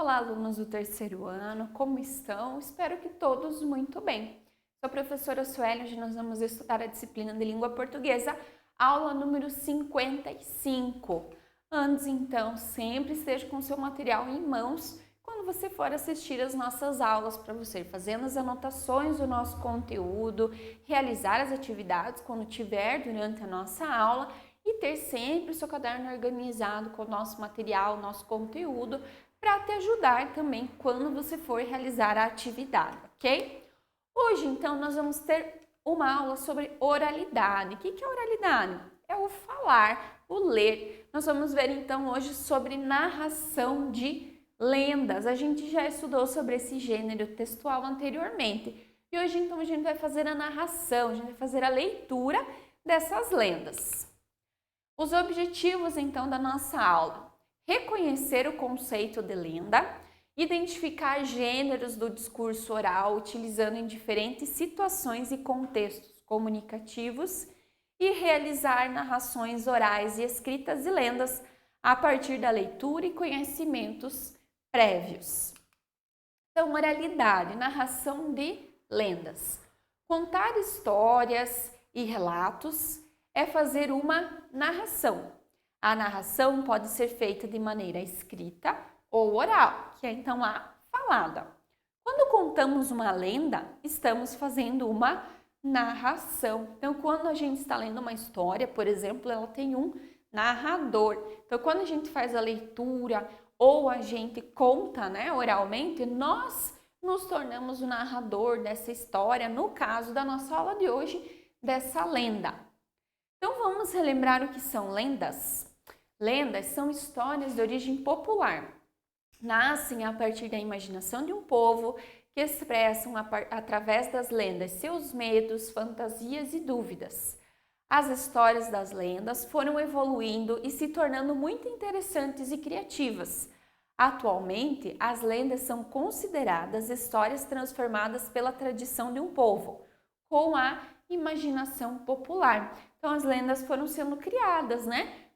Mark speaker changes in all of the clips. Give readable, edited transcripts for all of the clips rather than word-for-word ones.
Speaker 1: Olá, alunos do terceiro ano, como estão? Espero que todos muito bem. Sou a professora Sueli, hoje nós vamos estudar a disciplina de língua portuguesa, aula número 55. Antes, então, sempre esteja com seu material em mãos quando você for assistir as nossas aulas, para você ir fazendo as anotações do nosso conteúdo, realizar as atividades quando tiver durante a nossa aula e ter sempre o seu caderno organizado com o nosso material, o nosso conteúdo, para te ajudar também quando você for realizar a atividade, ok? Hoje, então, nós vamos ter uma aula sobre oralidade. O que é oralidade? É o falar, o ler. Nós vamos ver, então, hoje sobre narração de lendas. A gente já estudou sobre esse gênero textual anteriormente. E hoje, então, a gente vai fazer a narração, a gente vai fazer a leitura dessas lendas. Os objetivos, então, da nossa aula: reconhecer o conceito de lenda, identificar gêneros do discurso oral utilizando em diferentes situações e contextos comunicativos e realizar narrações orais e escritas de lendas a partir da leitura e conhecimentos prévios. Então, oralidade, narração de lendas. Contar histórias e relatos é fazer uma narração. A narração pode ser feita de maneira escrita ou oral, que é então a falada. Quando contamos uma lenda, estamos fazendo uma narração. Então, quando a gente está lendo uma história, por exemplo, ela tem um narrador. Então, quando a gente faz a leitura ou a gente conta, oralmente, nós nos tornamos o narrador dessa história, no caso da nossa aula de hoje, dessa lenda. Então, vamos relembrar o que são lendas? Lendas são histórias de origem popular. Nascem a partir da imaginação de um povo que expressam através das lendas seus medos, fantasias e dúvidas. As histórias das lendas foram evoluindo e se tornando muito interessantes e criativas. Atualmente, as lendas são consideradas histórias transformadas pela tradição de um povo, com a imaginação popular. Então, as lendas foram sendo criadas,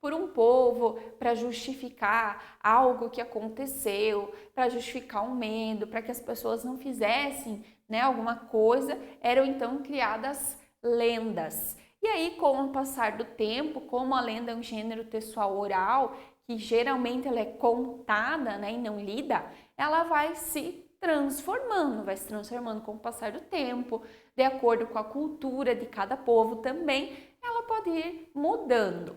Speaker 1: por um povo para justificar algo que aconteceu, para justificar um medo, para que as pessoas não fizessem, alguma coisa. Eram então criadas lendas. E aí, com o passar do tempo, como a lenda é um gênero textual oral, que geralmente ela é contada, e não lida, ela vai se transformando com o passar do tempo, de acordo com a cultura de cada povo também, ela pode ir mudando.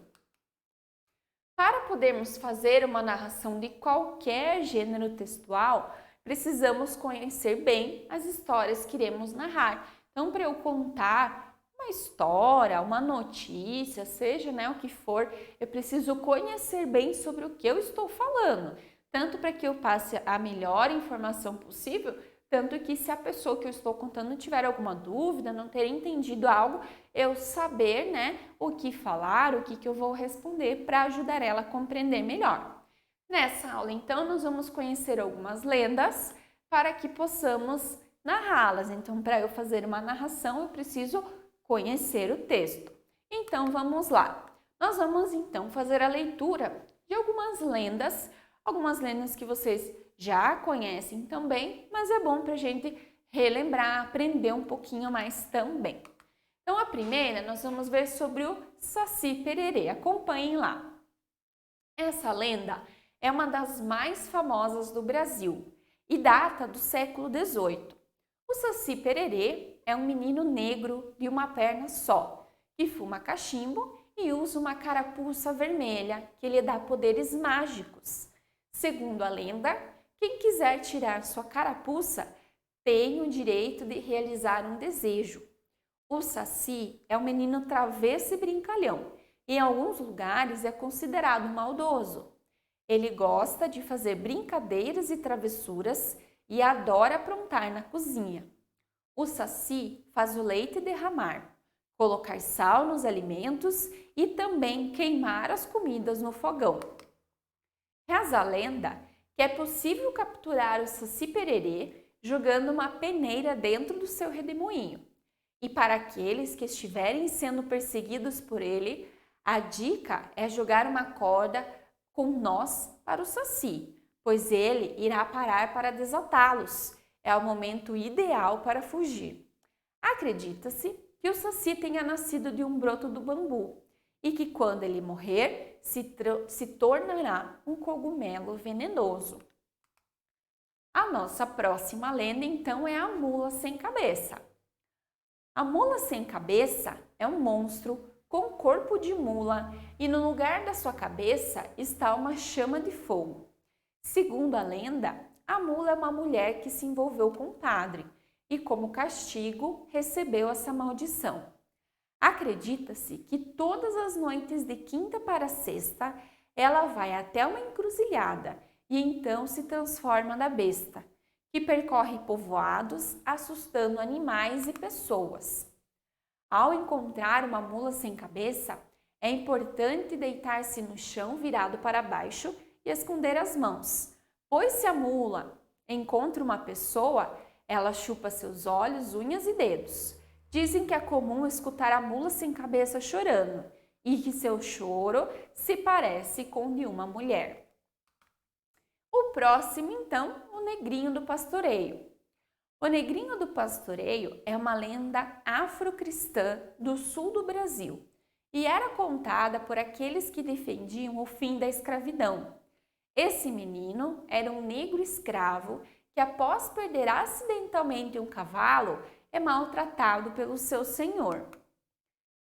Speaker 1: Para podermos fazer uma narração de qualquer gênero textual, precisamos conhecer bem as histórias que iremos narrar. Então, para eu contar uma história, uma notícia, seja o que for, eu preciso conhecer bem sobre o que eu estou falando, tanto para que eu passe a melhor informação possível, tanto que se a pessoa que eu estou contando tiver alguma dúvida, não ter entendido algo, eu saber, o que falar, o que eu vou responder para ajudar ela a compreender melhor. Nessa aula, então, nós vamos conhecer algumas lendas para que possamos narrá-las. Então, para eu fazer uma narração, eu preciso conhecer o texto. Então, vamos lá. Nós vamos, então, fazer a leitura de algumas lendas que vocês já conhecem também, mas é bom para a gente relembrar, aprender um pouquinho mais também. Então, a primeira, nós vamos ver sobre o Saci Pererê. Acompanhem lá. Essa lenda é uma das mais famosas do Brasil e data do século XVIII. O Saci Pererê é um menino negro de uma perna só, que fuma cachimbo e usa uma carapuça vermelha que lhe dá poderes mágicos. Segundo a lenda, quem quiser tirar sua carapuça tem o direito de realizar um desejo. O Saci é um menino travesso e brincalhão e em alguns lugares é considerado maldoso. Ele gosta de fazer brincadeiras e travessuras e adora aprontar na cozinha. O Saci faz o leite derramar, colocar sal nos alimentos e também queimar as comidas no fogão. Reza a lenda que é possível capturar o Saci Pererê jogando uma peneira dentro do seu redemoinho. E para aqueles que estiverem sendo perseguidos por ele, a dica é jogar uma corda com nós para o Saci, pois ele irá parar para desatá-los. É o momento ideal para fugir. Acredita-se que o Saci tenha nascido de um broto do bambu e que quando ele morrer, se tornará um cogumelo venenoso. A nossa próxima lenda, então, é a mula sem cabeça. A mula sem cabeça é um monstro com corpo de mula e no lugar da sua cabeça está uma chama de fogo. Segundo a lenda, a mula é uma mulher que se envolveu com o padre e, como castigo, recebeu essa maldição. Acredita-se que todas as noites de quinta para sexta ela vai até uma encruzilhada e então se transforma na besta, que percorre povoados assustando animais e pessoas. Ao encontrar uma mula sem cabeça, é importante deitar-se no chão virado para baixo e esconder as mãos, pois se a mula encontra uma pessoa, ela chupa seus olhos, unhas e dedos. Dizem que é comum escutar a mula sem cabeça chorando e que seu choro se parece com o de uma mulher. O próximo, então, o Negrinho do Pastoreio. O Negrinho do Pastoreio é uma lenda afrocristã do sul do Brasil e era contada por aqueles que defendiam o fim da escravidão. Esse menino era um negro escravo que, após perder acidentalmente um cavalo, é maltratado pelo seu senhor.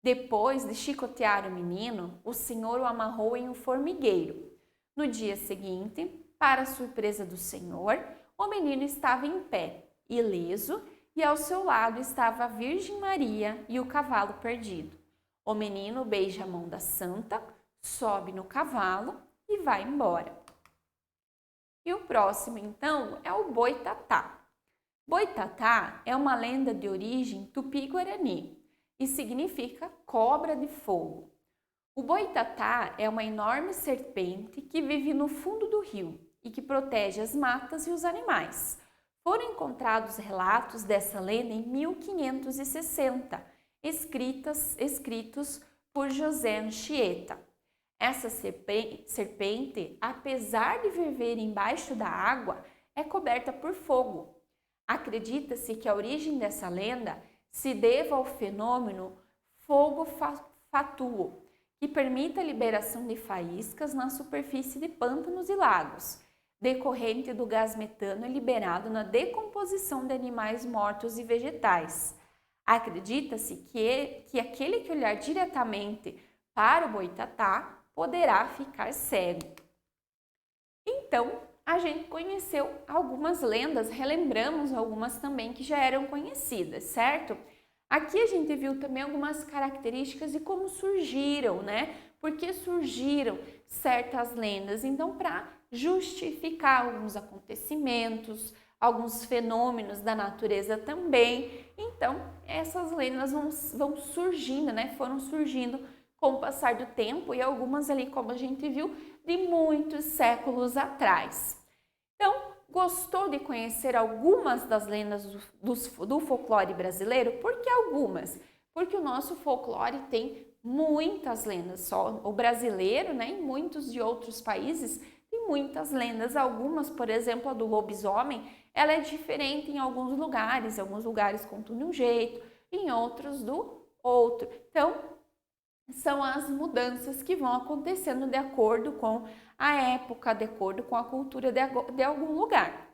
Speaker 1: Depois de chicotear o menino, o senhor o amarrou em um formigueiro. No dia seguinte, para surpresa do senhor, o menino estava em pé, ileso, e ao seu lado estava a Virgem Maria e o cavalo perdido. O menino beija a mão da santa, sobe no cavalo e vai embora. E o próximo, então, é o Boitatá. Boitatá é uma lenda de origem tupi-guarani e significa cobra de fogo. O boitatá é uma enorme serpente que vive no fundo do rio e que protege as matas e os animais. Foram encontrados relatos dessa lenda em 1560, escritos por José Anchieta. Essa serpente, apesar de viver embaixo da água, é coberta por fogo. Acredita-se que a origem dessa lenda se deva ao fenômeno fogo fatuo, que permite a liberação de faíscas na superfície de pântanos e lagos, decorrente do gás metano liberado na decomposição de animais mortos e vegetais. Acredita-se que aquele que olhar diretamente para o boitatá poderá ficar cego. Então, a gente conheceu algumas lendas, relembramos algumas também que já eram conhecidas, certo? Aqui a gente viu também algumas características de como surgiram, né? Por que surgiram certas lendas? Então, para justificar alguns acontecimentos, alguns fenômenos da natureza também. Então, essas lendas vão surgindo, né? Foram surgindo com o passar do tempo e algumas ali, como a gente viu, de muitos séculos atrás. Então, gostou de conhecer algumas das lendas do folclore brasileiro? Por que algumas? Porque o nosso folclore tem muitas lendas, só o brasileiro, né, e muitos de outros países tem muitas lendas. Algumas, por exemplo, a do lobisomem, ela é diferente em alguns lugares contam de um jeito, em outros do outro. Então, são as mudanças que vão acontecendo de acordo com a época, de acordo com a cultura de algum lugar.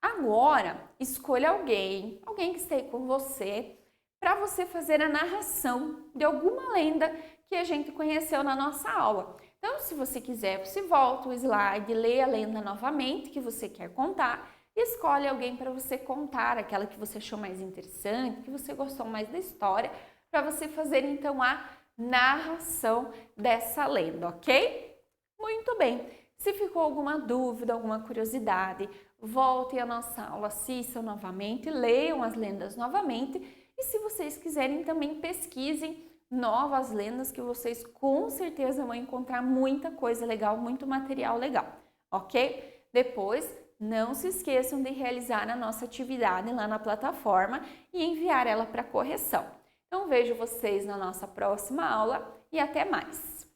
Speaker 1: Agora, escolha alguém que esteja com você, para você fazer a narração de alguma lenda que a gente conheceu na nossa aula. Então, se você quiser, você volta o slide, lê a lenda novamente que você quer contar e escolhe alguém para você contar, aquela que você achou mais interessante, que você gostou mais da história, para você fazer então a narração dessa lenda, ok? Muito bem. Se ficou alguma dúvida, alguma curiosidade, voltem à nossa aula, assistam novamente, leiam as lendas novamente e se vocês quiserem também pesquisem novas lendas que vocês com certeza vão encontrar muita coisa legal, muito material legal, ok? Depois, não se esqueçam de realizar a nossa atividade lá na plataforma e enviar ela para correção. Então, vejo vocês na nossa próxima aula e até mais!